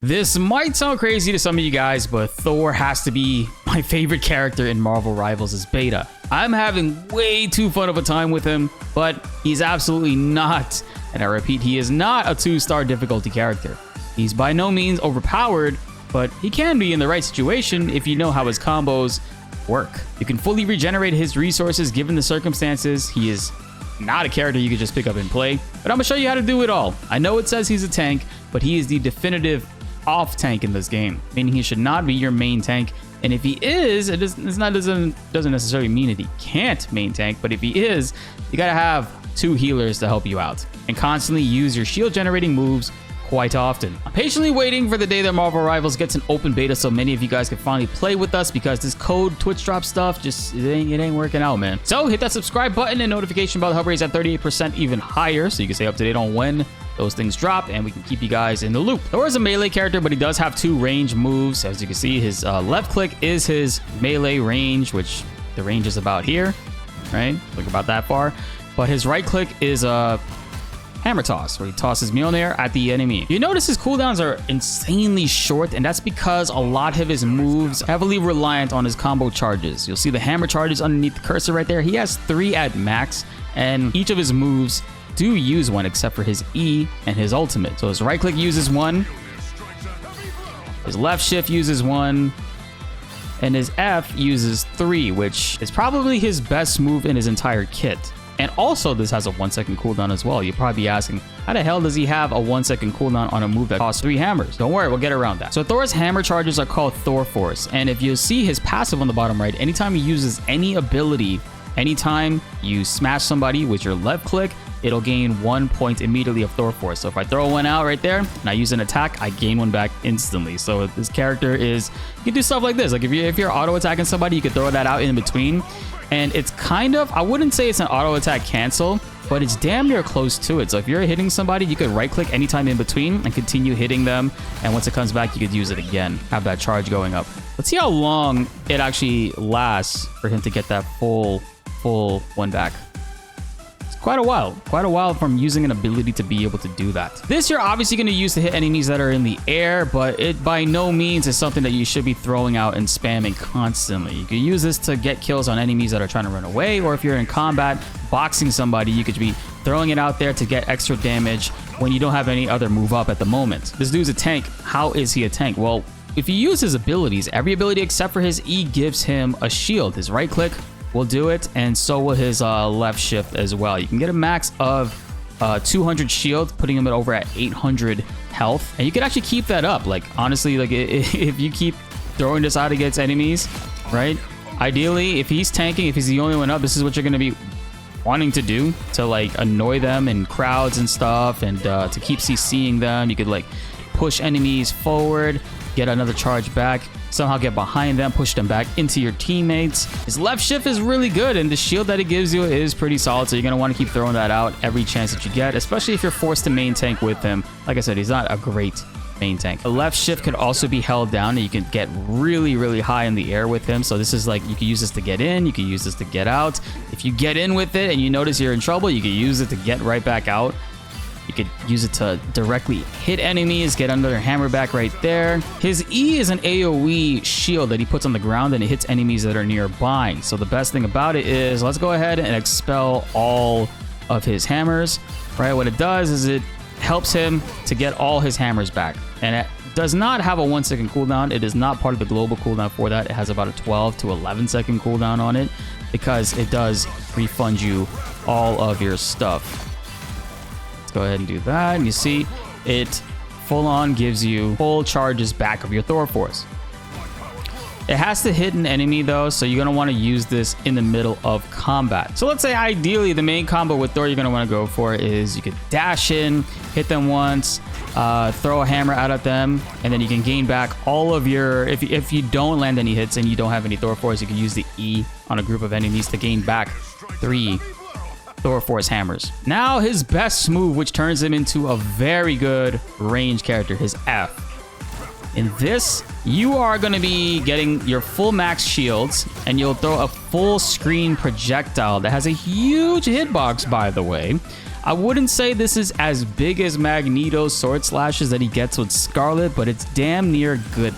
This might sound crazy to some of you guys, but Thor has to be my favorite character in Marvel Rivals' beta. I'm having way too fun of a time with him, but he's absolutely not, and I repeat, he is not a 2-star difficulty character. He's by no means overpowered, but he can be in the right situation if you know how his combos work. You can fully regenerate his resources given the circumstances. He is not a character you could just pick up and play, but I'm gonna show you how to do it all. I know it says he's a tank, but he is the definitive off tank in this game, meaning he should not be your main tank. And if he is, it doesn't necessarily mean that he can't main tank, but if he is, you gotta have 2 healers to help you out and constantly use your shield generating moves quite often. I'm patiently waiting for the day that Marvel Rivals gets an open beta so many of you guys can finally play with us, because this code Twitch drop stuff just it ain't working out, man. So hit that subscribe button and notification bell to help raise that 38% even higher so you can stay up to date on when those things drop and we can keep you guys in the loop. Thor is a melee character, but he does have 2 range moves. As you can see, his left click is his melee range, which the range is about here, right? Look about that far. But his right click is hammer toss, where he tosses Mjolnir at the enemy. You notice his cooldowns are insanely short, and that's because a lot of his moves heavily reliant on his combo charges. You'll see the hammer charges underneath the cursor right there. He has 3 at max, and each of his moves do use 1 except for his E and his ultimate. So his right click uses 1, his left shift uses 1, and his F uses 3, which is probably his best move in his entire kit. And also this has a 1-second cooldown as well. You'll probably be asking, how the hell does he have a 1-second cooldown on a move that costs 3 hammers? Don't worry, we'll get around that. So Thor's hammer charges are called Thor Force. And if you see his passive on the bottom right, anytime he uses any ability, anytime you smash somebody with your left click, it'll gain 1 point immediately of Thor Force. So if I throw 1 out right there and I use an attack, I gain 1 back instantly. So this character is, you can do stuff like this. Like if you're auto attacking somebody, you can throw that out in between. And it's kind of, I wouldn't say it's an auto attack cancel, but it's damn near close to it. So if you're hitting somebody, you could right click anytime in between and continue hitting them. And once it comes back, you could use it again, have that charge going up. Let's see how long it actually lasts for him to get that full 1 back. Quite a while from using an ability to be able to do that. This you're obviously going to use to hit enemies that are in the air, but it by no means is something that you should be throwing out and spamming constantly. You can use this to get kills on enemies that are trying to run away, or if you're in combat boxing somebody, you could be throwing it out there to get extra damage when you don't have any other move up at the moment. This dude's a tank. How is he a tank? Well, if you use his abilities, every ability except for his E gives him a shield. His right click will do it, and so will his left shift as well. You can get a max of 200 shield, putting him over at 800 health, and you can actually keep that up. Like honestly, like if you keep throwing this out against enemies, right? Ideally, if he's tanking, if he's the only one up, this is what you're going to be wanting to do to like annoy them in crowds and stuff, and to keep CCing them. You could like push enemies forward, get another charge back, somehow get behind them, push them back into your teammates. His left shift is really good, and the shield that it gives you is pretty solid, so you're going to want to keep throwing that out every chance that you get, especially if you're forced to main tank with him. Like I said, he's not a great main tank. The left shift could also be held down, and you can get really high in the air with him. So this is like, you can use this to get in, you can use this to get out. If you get in with it and you notice you're in trouble, you can use it to get right back out. You could use it to directly hit enemies, get under their hammer back right there. His E is an AoE shield that he puts on the ground, and it hits enemies that are nearby. So the best thing about it is, let's go ahead and expel all of his hammers, right? What it does is it helps him to get all his hammers back. And it does not have a 1-second cooldown. It is not part of the global cooldown for that. It has about a 12 to 11 second cooldown on it, because it does refund you all of your stuff. Let's go ahead and do that, and you see it full on gives you full charges back of your Thor Force. It has to hit an enemy though, so you're going to want to use this in the middle of combat. So let's say ideally the main combo with Thor you're going to want to go for is you could dash in, hit them once, throw a hammer out at them, and then you can gain back all of your, if you don't land any hits and you don't have any Thor Force, you can use the E on a group of enemies to gain back 3 Thor Force hammers. Now his best move, which turns him into a very good range character, his F. In this, you are going to be getting your full max shields, and you'll throw a full screen projectile that has a huge hitbox, by the way. I wouldn't say this is as big as Magneto's sword slashes that he gets with Scarlet, but it's damn near good.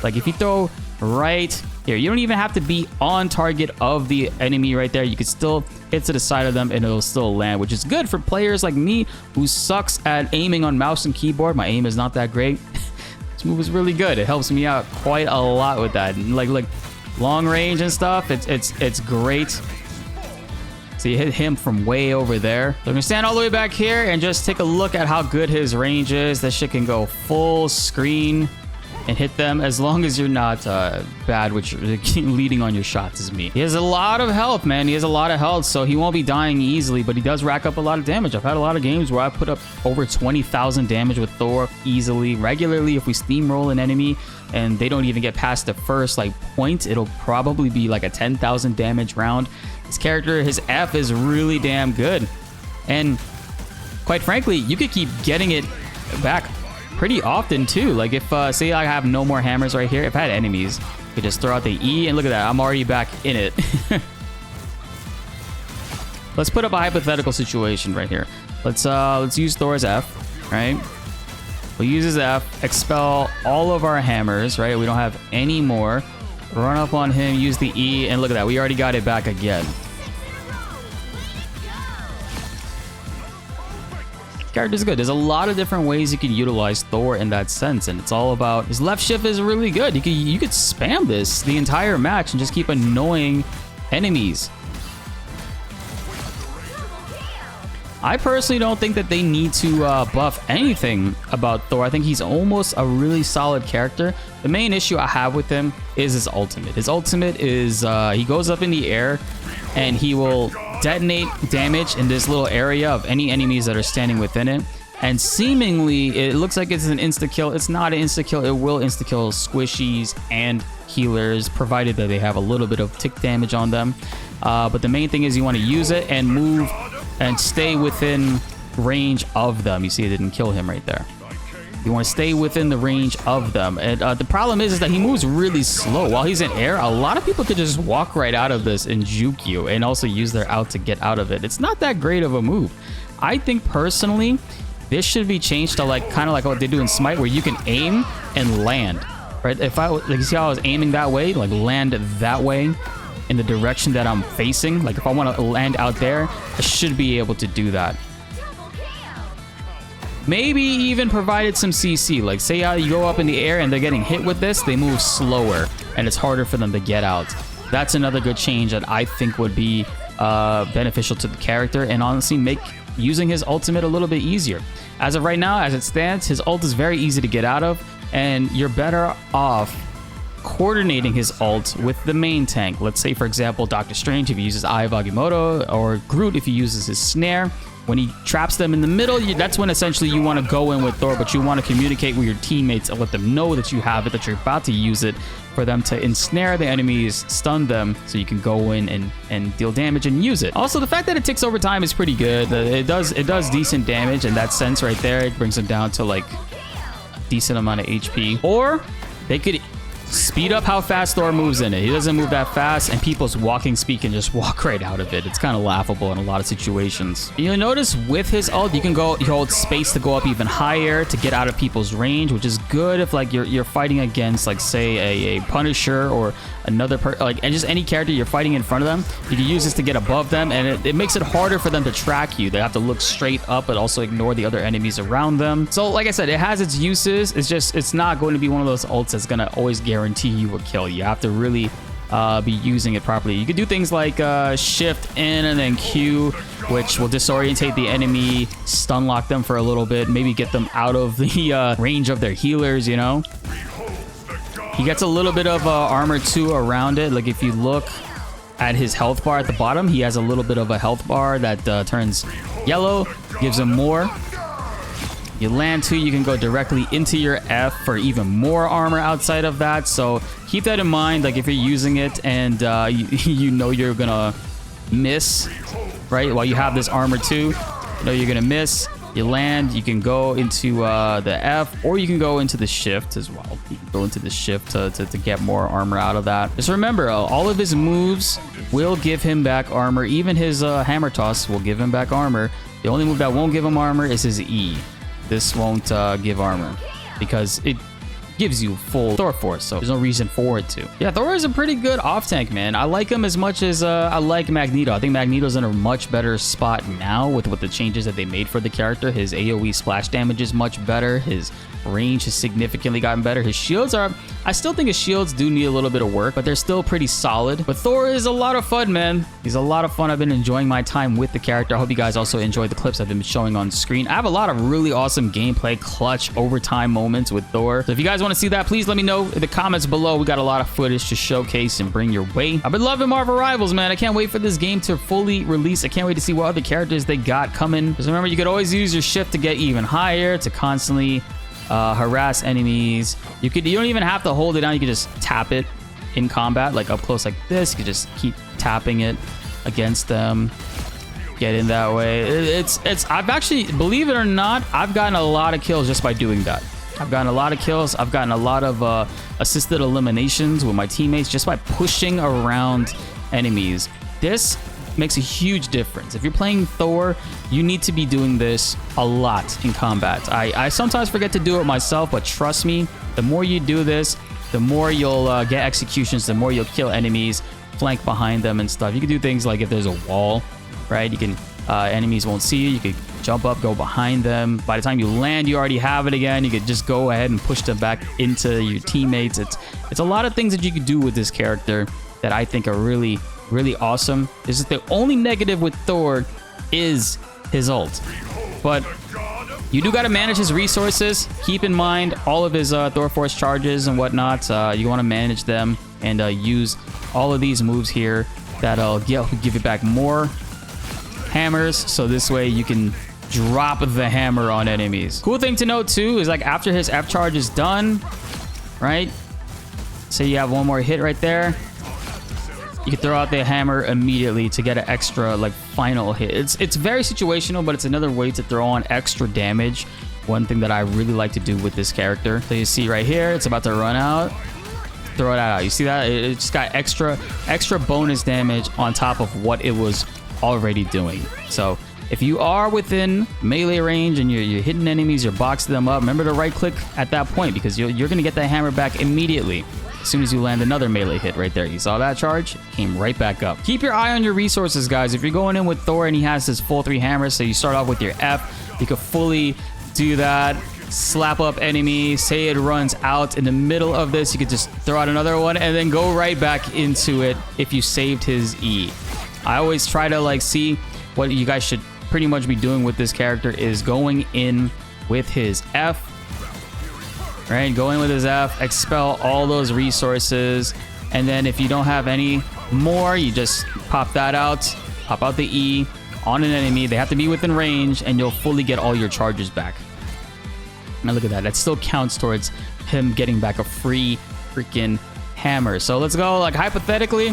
Like if you throw right here, you don't even have to be on target of the enemy right there. You can still hit to the side of them and it'll still land, which is good for players like me who sucks at aiming on mouse and keyboard. My aim is not that great. This move is really good. It helps me out quite a lot with that. Like long range and stuff. It's great. So you hit him from way over there. So I'm gonna stand all the way back here and just take a look at how good his range is. This shit can go full screen and hit them as long as you're not bad with your, leading on your shots as me. He has a lot of health, man. He has a lot of health, so he won't be dying easily, but he does rack up a lot of damage. I've had a lot of games where I put up over 20,000 damage with Thor easily, regularly. If we steamroll an enemy and they don't even get past the first like point, it'll probably be like a 10,000 damage round. This character, his F is really damn good. And quite frankly, you could keep getting it back pretty often too. Like if say I have no more hammers right here, if I had enemies, I could just throw out the E and look at that, I'm already back in it. Let's put up a hypothetical situation right here. Let's use Thor's F, right? We'll use his F, expel all of our hammers, right? We don't have any more. Run up on him, use the E, and look at that, we already got it back again. Character's good. There's a lot of different ways you can utilize Thor in that sense, and it's all about his left shift is really good. You could spam this the entire match and just keep annoying enemies. I personally don't think that they need to buff anything about Thor. I think he's almost a really solid character. The main issue I have with him is his ultimate. His ultimate is he goes up in the air and he will detonate damage in this little area of any enemies that are standing within it. And seemingly, it looks like it's an insta-kill. It's not an insta-kill. It will insta-kill squishies and healers, provided that they have a little bit of tick damage on them. But the main thing is you want to use it and move and stay within range of them. You see it didn't kill him right there. You want to stay within the range of them. And the problem is that he moves really slow. While he's in air, a lot of people could just walk right out of this and juke you and also use their out to get out of it. It's not that great of a move. I think personally, this should be changed to like kind of like what they do in Smite, where you can aim and land. Right? If I like, you see how I was aiming that way, like land that way in the direction that I'm facing. Like if I want to land out there, I should be able to do that. Maybe even provided some CC. Like say you go up in the air and they're getting hit with this, they move slower and it's harder for them to get out. That's another good change that I think would be beneficial to the character and honestly make using his ultimate a little bit easier. As of right now, as it stands, his ult is very easy to get out of, and you're better off coordinating his ult with the main tank. Let's say, for example, Doctor Strange if he uses Eye of Agamotto, or Groot if he uses his snare. When he traps them in the middle, that's when essentially you want to go in with Thor, but you want to communicate with your teammates and let them know that you have it, that you're about to use it, for them to ensnare the enemies, stun them, so you can go in and deal damage and use it. Also, the fact that it ticks over time is pretty good. It does decent damage in that sense right there. It brings them down to like a decent amount of HP. Or they could speed up how fast Thor moves in it. He doesn't move that fast, and people's walking speed can just walk right out of it. It's kind of laughable in a lot of situations. You'll notice with his ult, you can hold space to go up even higher to get out of people's range, which is good if like you're fighting against like say a Punisher or another and just any character you're fighting in front of them. You can use this to get above them, and it makes it harder for them to track you. They have to look straight up but also ignore the other enemies around them. So like I said, it has its uses. It's not going to be one of those ults that's gonna always guarantee you a kill. You have to really be using it properly. You can do things like shift in and then Q, which will disorientate the enemy, stun lock them for a little bit, maybe get them out of the range of their healers, you know. He gets a little bit of armor too around it. Like if you look at his health bar at the bottom, he has a little bit of a health bar that turns yellow, gives him more. You land too, you can go directly into your F for even more armor outside of that. So keep that in mind. Like if you're using it and you know you're gonna miss, right? While you have this armor too, you know you're gonna miss. You land, you can go into the F, or you can go into the shift as well. You can go into the shift to get more armor out of that. Just remember, all of his moves will give him back armor. Even his hammer toss will give him back armor. The only move that won't give him armor is his E. This won't give armor because it gives you full Thor force, so there's no reason for it to. Yeah, Thor is a pretty good off tank, man. I like him as much as I like Magneto. I think Magneto's in a much better spot now with the changes that they made for the character. His AoE splash damage is much better. His range has significantly gotten better. His shields are, I still think his shields do need a little bit of work, but they're still pretty solid. But Thor is a lot of fun, man. He's a lot of fun. I've been enjoying my time with the character. I hope you guys also enjoyed the clips I've been showing on screen. I have a lot of really awesome gameplay, clutch, overtime moments with Thor. So if you guys want to see that, please let me know in the comments below. We got a lot of footage to showcase and bring your way. I've been loving Marvel Rivals, man. I can't wait for this game to fully release. I can't wait to see what other characters they got coming. Just remember, you could always use your shift to get even higher, to constantly harass enemies. You don't even have to hold it down. You can just tap it in combat, like up close like this. You can just keep tapping it against them. Get in that way. I've actually, believe it or not, I've gotten a lot of kills just by doing that. I've gotten a lot of kills. I've gotten a lot of assisted eliminations with my teammates just by pushing around enemies. This makes a huge difference. If you're playing Thor, you need to be doing this a lot in combat. I sometimes forget to do it myself, but trust me, the more you do this, the more you'll get executions, the more you'll kill enemies, flank behind them and stuff. You can do things like if there's a wall, right? You can, enemies won't see you. You can jump up, go behind them. By the time you land, you already have it again. You could just go ahead and push them back into your teammates. It's a lot of things that you could do with this character that I think are really, really awesome. This is the only negative with Thor is his ult. But you do got to manage his resources. Keep in mind all of his Thor Force charges and whatnot. You want to manage them and use all of these moves here that'll give you back more hammers. So this way you can drop the hammer on enemies. Cool thing to note too is like after his F charge is done, right? Say you have one more hit right there. You can throw out the hammer immediately to get an extra like final hit. It's very situational, but it's another way to throw on extra damage. One thing that I really like to do with this character. So you see right here, it's about to run out. Throw it out. You see that? It just got extra bonus damage on top of what it was already doing. So if you are within melee range and you're hitting enemies, you're boxing them up, remember to right click at that point because you're going to get that hammer back immediately. As soon as you land another melee hit right there. You saw that charge? Came right back up. Keep your eye on your resources, guys. If you're going in with Thor and he has his full 3 hammers, so you start off with your F, you could fully do that. Slap up enemy. Say it runs out in the middle of this. You could just throw out another one and then go right back into it if you saved his E. I always try to like see what you guys should pretty much be doing with this character is going in with his F. Right, go in with his F, expel all those resources, and then if you don't have any more, you just pop that out, pop out the E on an enemy. They have to be within range, and you'll fully get all your charges back. Now look at that. That still counts towards him getting back a free freaking hammer. So let's go, like hypothetically,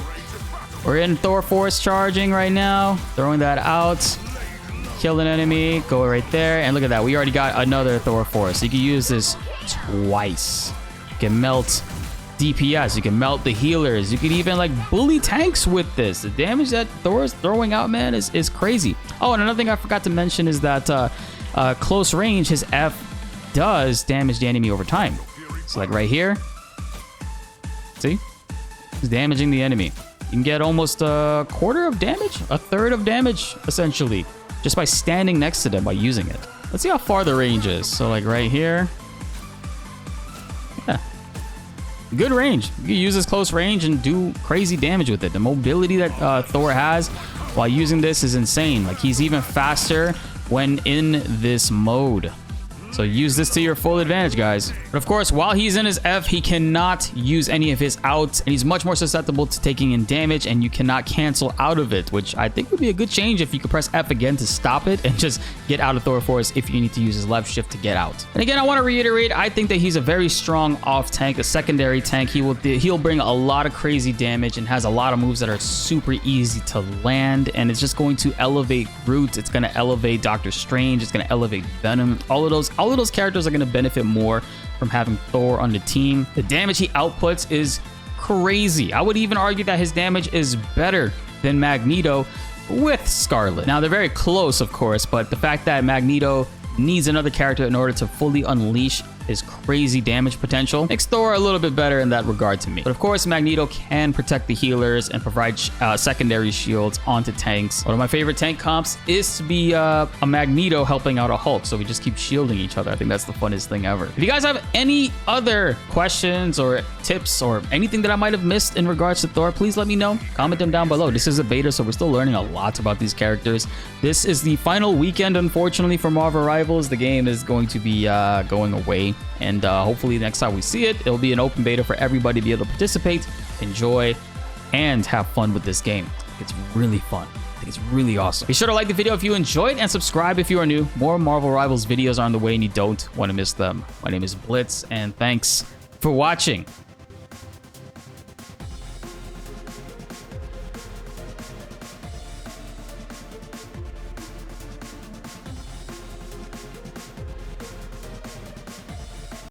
we're in Thor Force charging right now, throwing that out. Kill an enemy, go right there, and look at that. We already got another Thor Force. You can use this twice. You can melt DPS. You can melt the healers. You can even like bully tanks with this. The damage that Thor is throwing out, man, is crazy. Oh, and another thing I forgot to mention is that close range, his F does damage the enemy over time. So like right here, see, he's damaging the enemy. You can get almost a quarter of damage, a third of damage, essentially, just by standing next to them by using it. Let's see how far the range is. So like right here. Yeah. Good range. You can use this close range and do crazy damage with it. The mobility that Thor has while using this is insane. Like he's even faster when in this mode. So use this to your full advantage, guys. But of course, while he's in his F, he cannot use any of his outs, and he's much more susceptible to taking in damage, and you cannot cancel out of it, which I think would be a good change if you could press F again to stop it and just get out of Thor Force if you need to use his left shift to get out. And again, I want to reiterate, I think that he's a very strong off tank, a secondary tank. He'll bring a lot of crazy damage and has a lot of moves that are super easy to land, and it's just going to elevate Groot. It's going to elevate Doctor Strange. It's going to elevate Venom. All of those characters are going to benefit more from having Thor on the team. The damage he outputs is crazy. I would even argue that his damage is better than Magneto with Scarlet. Now, they're very close, of course, but the fact that Magneto needs another character in order to fully unleash his crazy damage potential makes Thor a little bit better in that regard to me. But of course, Magneto can protect the healers and provide secondary shields onto tanks. One of my favorite tank comps is to be a Magneto helping out a Hulk, so we just keep shielding each other. I think that's the funnest thing ever. If you guys have any other questions or tips or anything that I might have missed in regards to Thor, please let me know. Comment them down below. This is a beta, so we're still learning a lot about these characters. This is the final weekend, unfortunately, for Marvel Rivals. The game is going to be going away. And hopefully next time we see it, it'll be an open beta for everybody to be able to participate, enjoy, and have fun with this game. It's really fun. I think it's really awesome. Be sure to like the video if you enjoyed and subscribe if you are new. More Marvel Rivals videos are on the way and you don't want to miss them. My name is BltzZ, and thanks for watching.